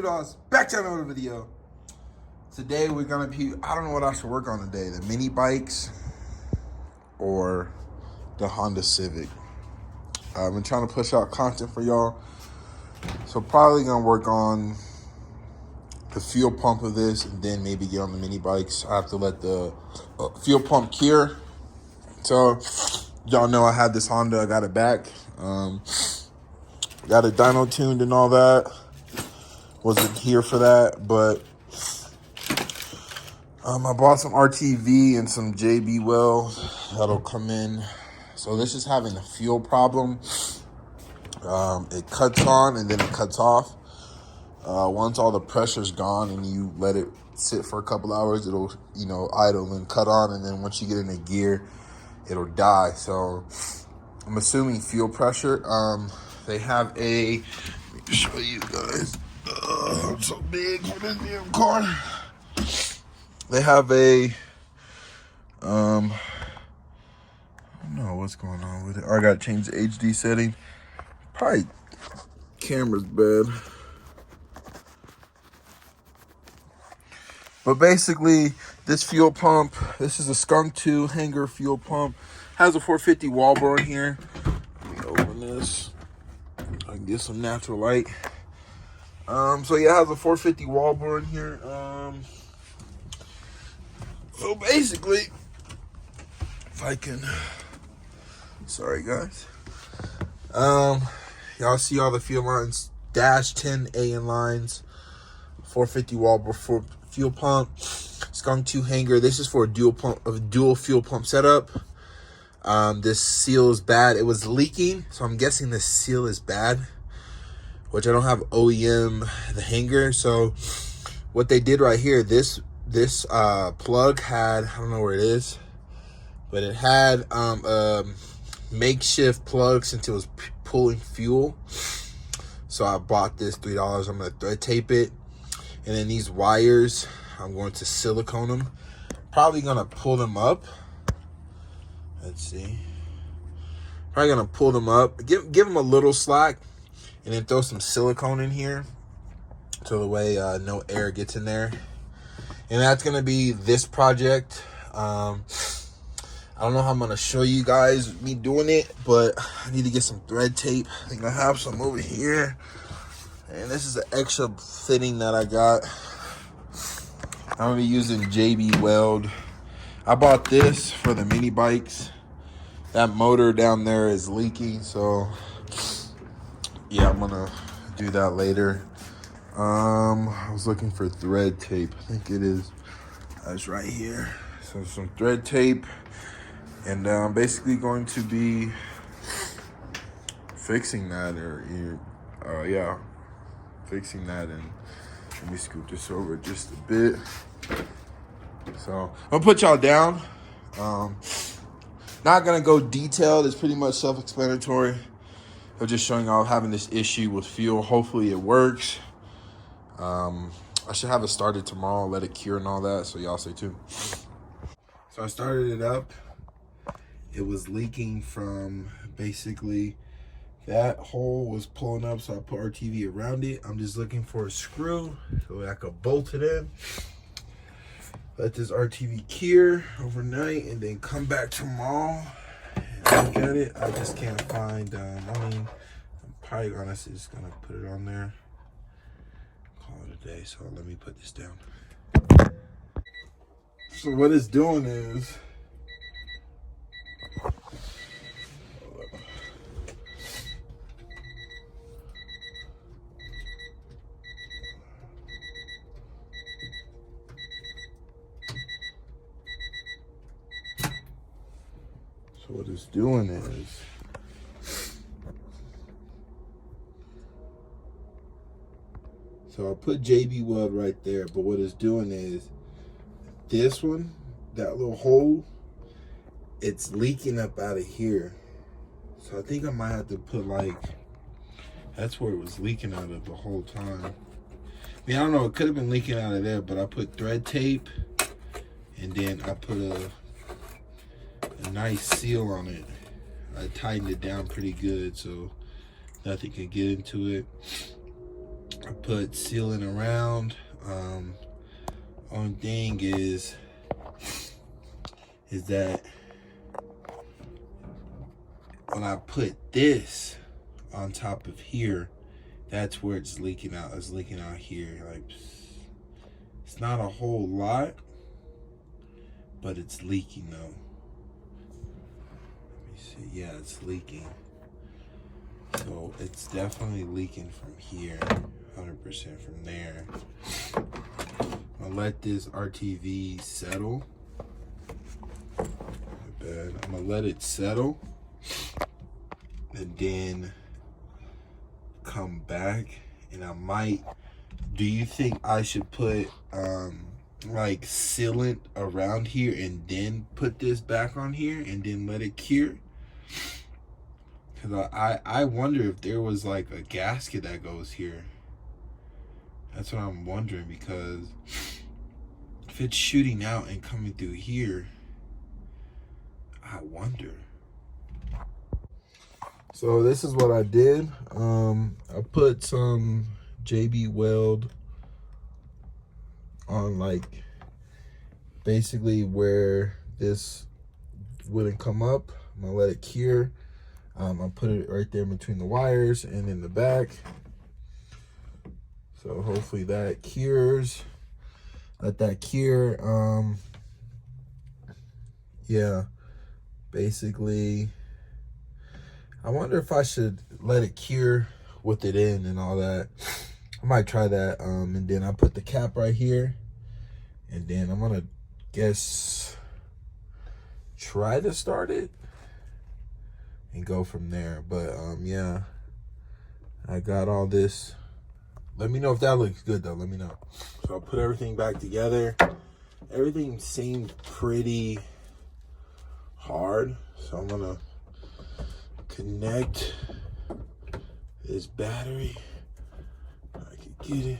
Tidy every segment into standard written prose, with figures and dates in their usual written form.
$2. Back to another video. Today we're gonna be, I don't know what I should work on today. The mini bikes or the Honda Civic. I've been trying to push out content for y'all. So probably gonna work on the fuel pump of this and then maybe get on the mini bikes. I have to let the fuel pump cure. So y'all know I had this Honda, I got it back. Got it dyno tuned and all that. Wasn't here for that, but I bought some RTV and some JB wells that'll come in. So this is having a fuel problem. It cuts on and then it cuts off. Once all the pressure's gone and you let it sit for a couple hours, it'll, idle and cut on. And then once you get in a gear, it'll die. So I'm assuming fuel pressure. They have a, let me show you guys. I'm so big for this damn car. They have a, I don't know what's going on with it. I gotta change the HD setting. Probably camera's bad. But basically, this fuel pump, this is a Skunk 2 hanger fuel pump. Has a 450 wall bore in here. Let me open this. I can get some natural light. So yeah, it has a 450 wall bore in here. So basically, if I can, sorry guys. Y'all see all the fuel lines, dash 10 AN lines, 450 wall bore for fuel pump, Skunk 2 hanger. This is for a dual fuel pump setup. This seal is bad. It was leaking, so I'm guessing this seal is bad, which I don't have OEM the hanger. So what they did right here, this plug had, I don't know where it is, but it had a makeshift plug since it was pulling fuel. So I bought this $3. I'm gonna thread tape it, and then these wires, I'm going to silicone them. Probably gonna pull them up. Let's see. Probably gonna pull them up, give them a little slack, and then throw some silicone in here so the way no air gets in there. And that's gonna be this project. I don't know how I'm gonna show you guys me doing it, but I need to get some thread tape. I think I have some over here. And this is an extra fitting that I got. I'm gonna be using JB Weld. I bought this for the mini bikes. That motor down there is leaking, so yeah, I'm gonna do that later. I was looking for thread tape. I think it is. That's right here. So some thread tape, and I'm basically going to be fixing that, fixing that. And let me scoot this over just a bit. So I'm gonna put y'all down. Not gonna go detailed. It's pretty much self-explanatory. I'm just showing y'all having this issue with fuel. Hopefully it works. I should have it started tomorrow, let it cure and all that, so y'all stay tuned. So I started it up. It was leaking from basically that hole was pulling up, so I put RTV around it. I'm just looking for a screw so I could bolt it in. Let this RTV cure overnight and then come back tomorrow and look at it. I just can't find, I'm probably honestly just gonna put it on there. Call it a day, so let me put this down. So what it's doing is, so I put JB Weld right there, but what it's doing is, this one, that little hole, it's leaking up out of here. So I think I might have to put that's where it was leaking out of the whole time. I mean, I don't know, it could have been leaking out of there, but I put thread tape, and then I put a nice seal on it. I tightened it down pretty good so nothing can get into it. I put sealant around. Only thing is that when I put this on top of here, that's where it's leaking out. It's leaking out here. Like, it's not a whole lot, but it's leaking though. Let me see. Yeah, it's leaking. So it's definitely leaking from here, 100% from there. I'll let this RTV settle. I'm gonna let it settle and then come back, and I might, do you think I should put like sealant around here and then put this back on here and then let it cure? Because I wonder if there was like a gasket that goes here. That's what I'm wondering, because if it's shooting out and coming through here, I wonder. So this is what I did. I put some JB Weld on, like, basically where this wouldn't come up. I'm gonna let it cure. I put it right there between the wires and in the back. So hopefully that cures. Let that cure. Yeah, basically, I wonder if I should let it cure with it in and all that. I might try that. And then I put the cap right here, and then I'm gonna try to start it and go from there. But yeah, I got all this. Let me know if that looks good though. Let me know. So I'll put everything back together. Everything seemed pretty hard, so I'm gonna connect this battery. If I can get it.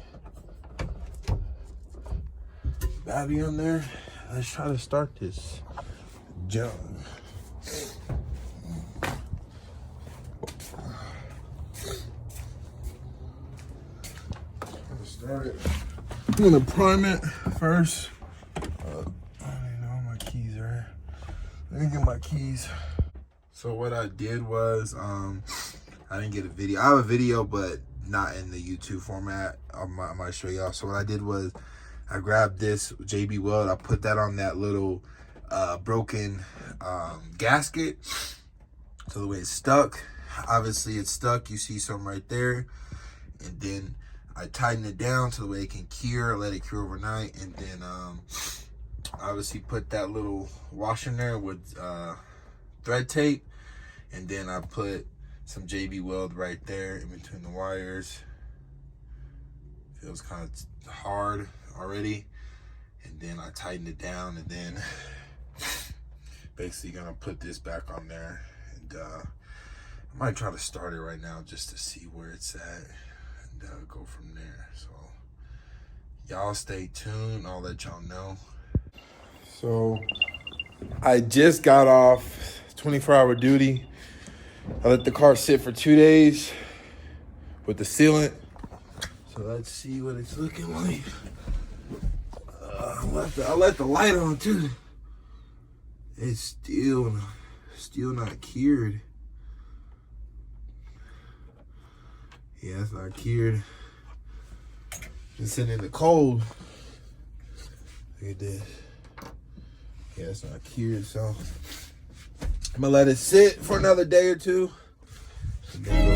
Battery on there. Let's try to start this junk. Start it. I'm gonna prime it first. I don't even know my keys are. Let me get my keys. So what I did was, I didn't get a video. I have a video, but not in the YouTube format. I might show y'all. So what I did was, I grabbed this JB Weld. I put that on that little broken gasket. So the way it's stuck, obviously it's stuck. You see some right there, and then I tighten it down so the way it can cure, let it cure overnight, and then obviously put that little washer in there with thread tape, and then I put some JB Weld right there in between the wires. Feels kind of hard already, and then I tighten it down, and then basically gonna put this back on there, and I might try to start it right now just to see where it's at. Go from there. So y'all stay tuned. I'll let y'all know. So I just got off 24-hour duty. I let the car sit for 2 days with the sealant. So let's see what it's looking like. I let the light on too. It's still not cured. Yeah, it's not cured. It's sitting in the cold. Look at this. Yeah, it's not cured, so I'm gonna let it sit for another day or two, and then